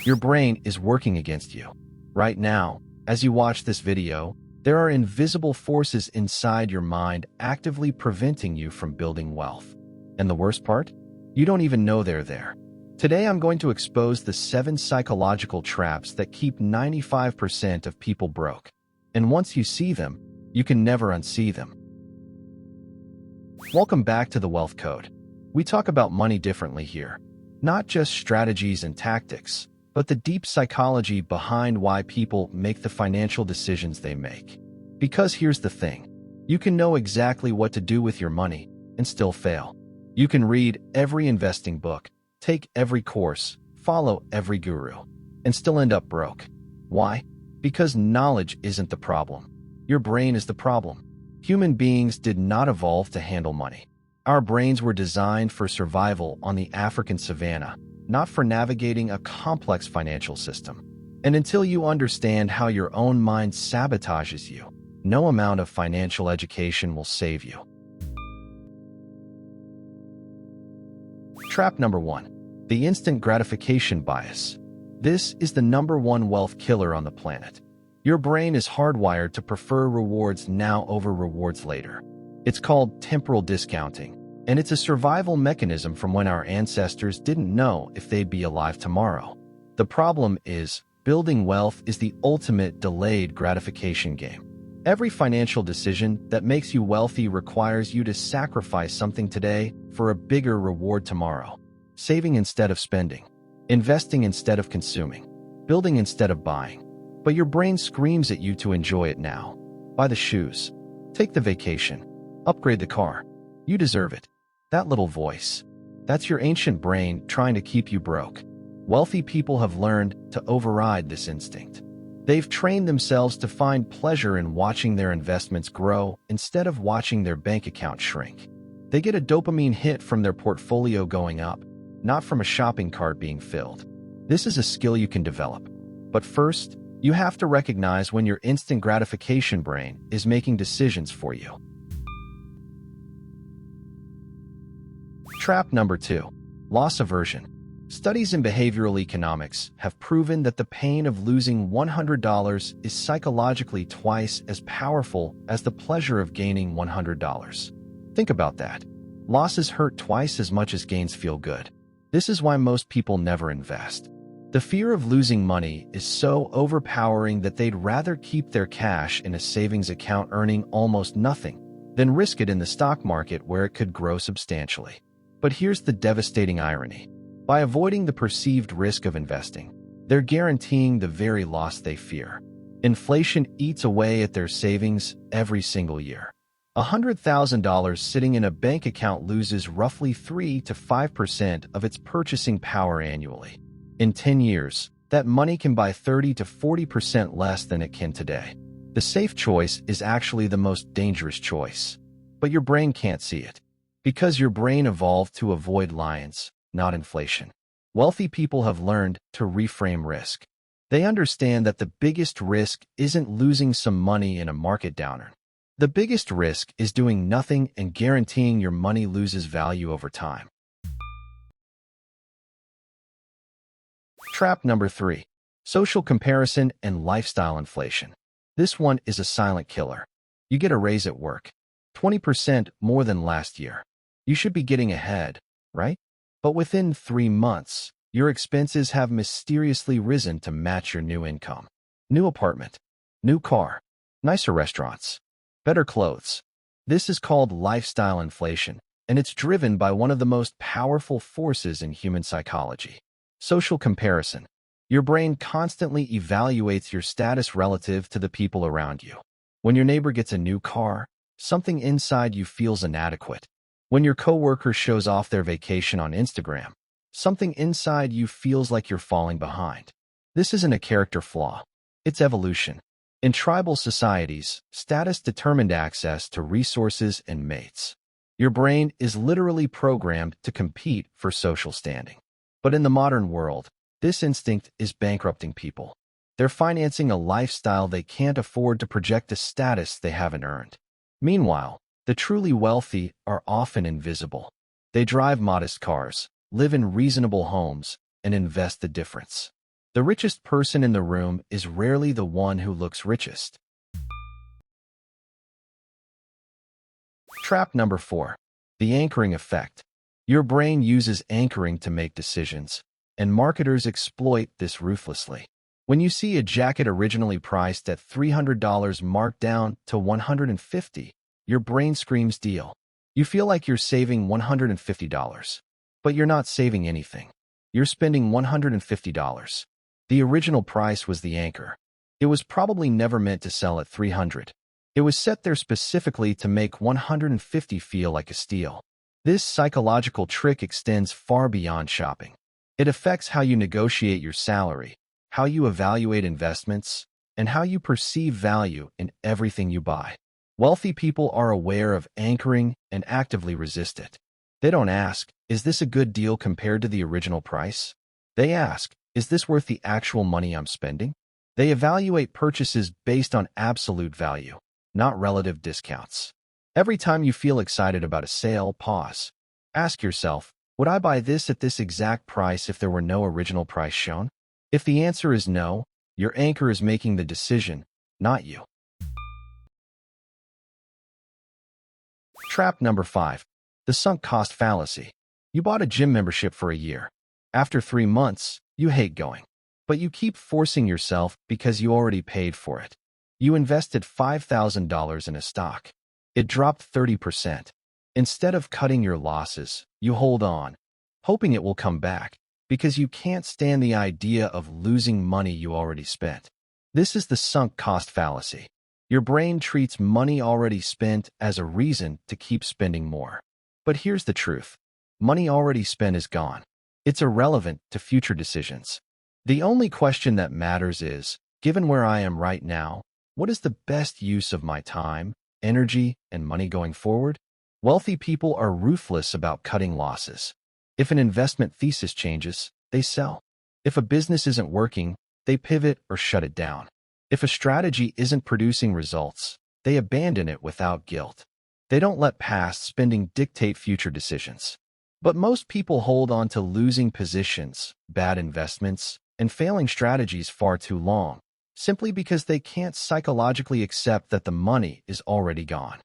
Your brain is working against you. Right now, as you watch this video, there are invisible forces inside your mind actively preventing you from building wealth. And the worst part? You don't even know they're there. Today I'm going to expose the 7 psychological traps that keep 95% of people broke. And once you see them, you can never unsee them. Welcome back to the Wealth Code. We talk about money differently here. Not just strategies and tactics, but the deep psychology behind why people make the financial decisions they make. Because here's the thing. You can know exactly what to do with your money and still fail. You can read every investing book, take every course, follow every guru, and still end up broke. Why? Because knowledge isn't the problem. Your brain is the problem. Human beings did not evolve to handle money. Our brains were designed for survival on the African savanna, not for navigating a complex financial system. And until you understand how your own mind sabotages you, no amount of financial education will save you. Trap number 1. The instant gratification bias. This is the #1 wealth killer on the planet. Your brain is hardwired to prefer rewards now over rewards later. It's called temporal discounting, and it's a survival mechanism from when our ancestors didn't know if they'd be alive tomorrow. The problem is, building wealth is the ultimate delayed gratification game. Every financial decision that makes you wealthy requires you to sacrifice something today for a bigger reward tomorrow. Saving instead of spending, investing instead of consuming, building instead of buying. But your brain screams at you to enjoy it now. Buy the shoes, take the vacation, upgrade the car. You deserve it. That little voice. That's your ancient brain trying to keep you broke. Wealthy people have learned to override this instinct. They've trained themselves to find pleasure in watching their investments grow instead of watching their bank account shrink. They get a dopamine hit from their portfolio going up, not from a shopping cart being filled. This is a skill you can develop. But first, you have to recognize when your instant gratification brain is making decisions for you. Trap number 2. Loss aversion. Studies in behavioral economics have proven that the pain of losing $100 is psychologically twice as powerful as the pleasure of gaining $100. Think about that. Losses hurt twice as much as gains feel good. This is why most people never invest. The fear of losing money is so overpowering that they'd rather keep their cash in a savings account earning almost nothing than risk it in the stock market where it could grow substantially. But here's the devastating irony. By avoiding the perceived risk of investing, they're guaranteeing the very loss they fear. Inflation eats away at their savings every single year. $100,000 sitting in a bank account loses roughly 3 to 5% of its purchasing power annually. In 10 years, that money can buy 30 to 40% less than it can today. The safe choice is actually the most dangerous choice. But your brain can't see it. Because your brain evolved to avoid lions, not inflation. Wealthy people have learned to reframe risk. They understand that the biggest risk isn't losing some money in a market downturn. The biggest risk is doing nothing and guaranteeing your money loses value over time. Trap number 3. Social comparison and lifestyle inflation. This one is a silent killer. You get a raise at work, 20% more than last year. You should be getting ahead, right? But within 3 months, your expenses have mysteriously risen to match your new income. New apartment, new car, nicer restaurants, better clothes. This is called lifestyle inflation, and it's driven by one of the most powerful forces in human psychology. Social comparison. Your brain constantly evaluates your status relative to the people around you. When your neighbor gets a new car, something inside you feels inadequate. When your coworker shows off their vacation on Instagram, something inside you feels like you're falling behind. This isn't a character flaw. It's evolution. In tribal societies, status determined access to resources and mates. Your brain is literally programmed to compete for social standing. But in the modern world, this instinct is bankrupting people. They're financing a lifestyle they can't afford to project a status they haven't earned. Meanwhile, the truly wealthy are often invisible. They drive modest cars, live in reasonable homes, and invest the difference. The richest person in the room is rarely the one who looks richest. Trap number 4. The anchoring effect. Your brain uses anchoring to make decisions, and marketers exploit this ruthlessly. When you see a jacket originally priced at $300 marked down to $150, your brain screams deal. You feel like you're saving $150, but you're not saving anything. You're spending $150. The original price was the anchor. It was probably never meant to sell at $300. It was set there specifically to make $150 feel like a steal. This psychological trick extends far beyond shopping. It affects how you negotiate your salary, how you evaluate investments, and how you perceive value in everything you buy. Wealthy people are aware of anchoring and actively resist it. They don't ask, is this a good deal compared to the original price? They ask, is this worth the actual money I'm spending? They evaluate purchases based on absolute value, not relative discounts. Every time you feel excited about a sale, pause. Ask yourself, would I buy this at this exact price if there were no original price shown? If the answer is no, your anchor is making the decision, not you. Trap number 5. The sunk cost fallacy. You bought a gym membership for a year. After 3 months, you hate going. But you keep forcing yourself because you already paid for it. You invested $5,000 in a stock. It dropped 30%. Instead of cutting your losses, you hold on, hoping it will come back, because you can't stand the idea of losing money you already spent. This is the sunk cost fallacy. Your brain treats money already spent as a reason to keep spending more. But here's the truth. Money already spent is gone. It's irrelevant to future decisions. The only question that matters is, given where I am right now, what is the best use of my time, energy, and money going forward? Wealthy people are ruthless about cutting losses. If an investment thesis changes, they sell. If a business isn't working, they pivot or shut it down. If a strategy isn't producing results, they abandon it without guilt. They don't let past spending dictate future decisions. But most people hold on to losing positions, bad investments, and failing strategies far too long, simply because they can't psychologically accept that the money is already gone.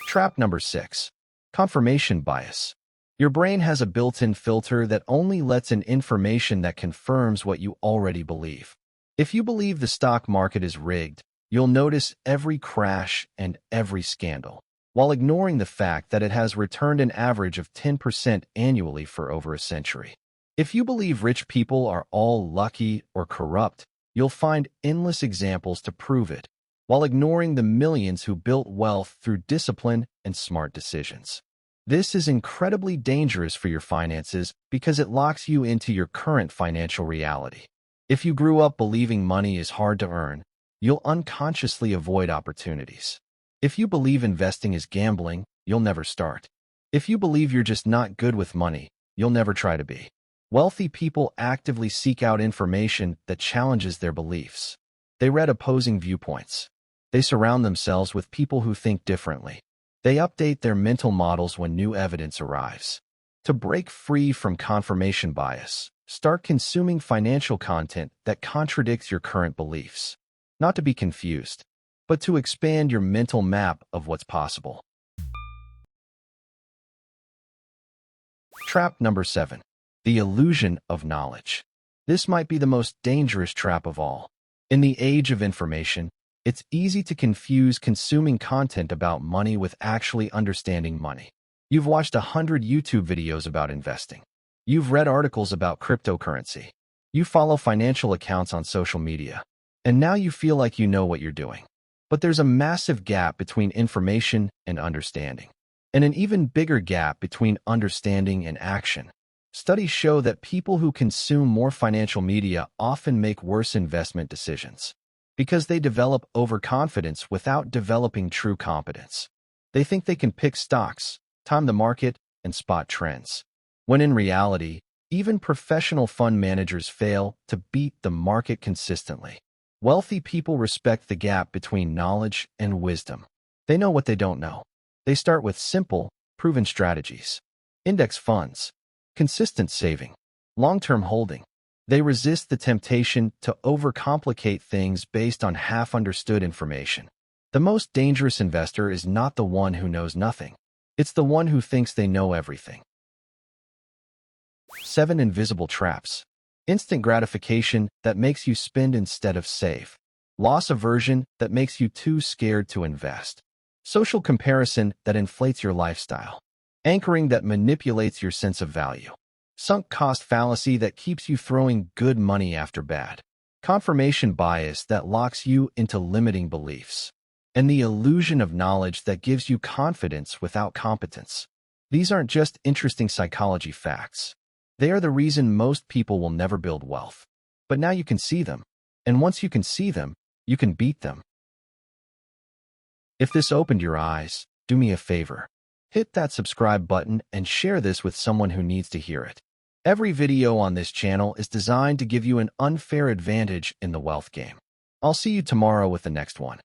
Trap number 6. Confirmation bias. Your brain has a built-in filter that only lets in information that confirms what you already believe. If you believe the stock market is rigged, you'll notice every crash and every scandal, while ignoring the fact that it has returned an average of 10% annually for over a century. If you believe rich people are all lucky or corrupt, you'll find endless examples to prove it, while ignoring the millions who built wealth through discipline and smart decisions. This is incredibly dangerous for your finances because it locks you into your current financial reality. If you grew up believing money is hard to earn, you'll unconsciously avoid opportunities. If you believe investing is gambling, you'll never start. If you believe you're just not good with money, you'll never try to be. Wealthy people actively seek out information that challenges their beliefs. They read opposing viewpoints. They surround themselves with people who think differently. They update their mental models when new evidence arrives. To break free from confirmation bias, start consuming financial content that contradicts your current beliefs. Not to be confused, but to expand your mental map of what's possible. Trap number 7. The illusion of knowledge. This might be the most dangerous trap of all. In the age of information, it's easy to confuse consuming content about money with actually understanding money. You've watched 100 YouTube videos about investing. You've read articles about cryptocurrency. You follow financial accounts on social media. And now you feel like you know what you're doing. But there's a massive gap between information and understanding, and an even bigger gap between understanding and action. Studies show that people who consume more financial media often make worse investment decisions because they develop overconfidence without developing true competence. They think they can pick stocks, time the market, and spot trends, when in reality, even professional fund managers fail to beat the market consistently. Wealthy people respect the gap between knowledge and wisdom. They know what they don't know. They start with simple, proven strategies. Index funds. Consistent saving. Long-term holding. They resist the temptation to overcomplicate things based on half-understood information. The most dangerous investor is not the one who knows nothing. It's the one who thinks they know everything. 7 invisible traps. Instant gratification that makes you spend instead of save. Loss aversion that makes you too scared to invest. Social comparison that inflates your lifestyle. Anchoring that manipulates your sense of value. Sunk cost fallacy that keeps you throwing good money after bad. Confirmation bias that locks you into limiting beliefs. And the illusion of knowledge that gives you confidence without competence. These aren't just interesting psychology facts. They are the reason most people will never build wealth. But now you can see them. And once you can see them, you can beat them. If this opened your eyes, do me a favor. Hit that subscribe button and share this with someone who needs to hear it. Every video on this channel is designed to give you an unfair advantage in the wealth game. I'll see you tomorrow with the next one.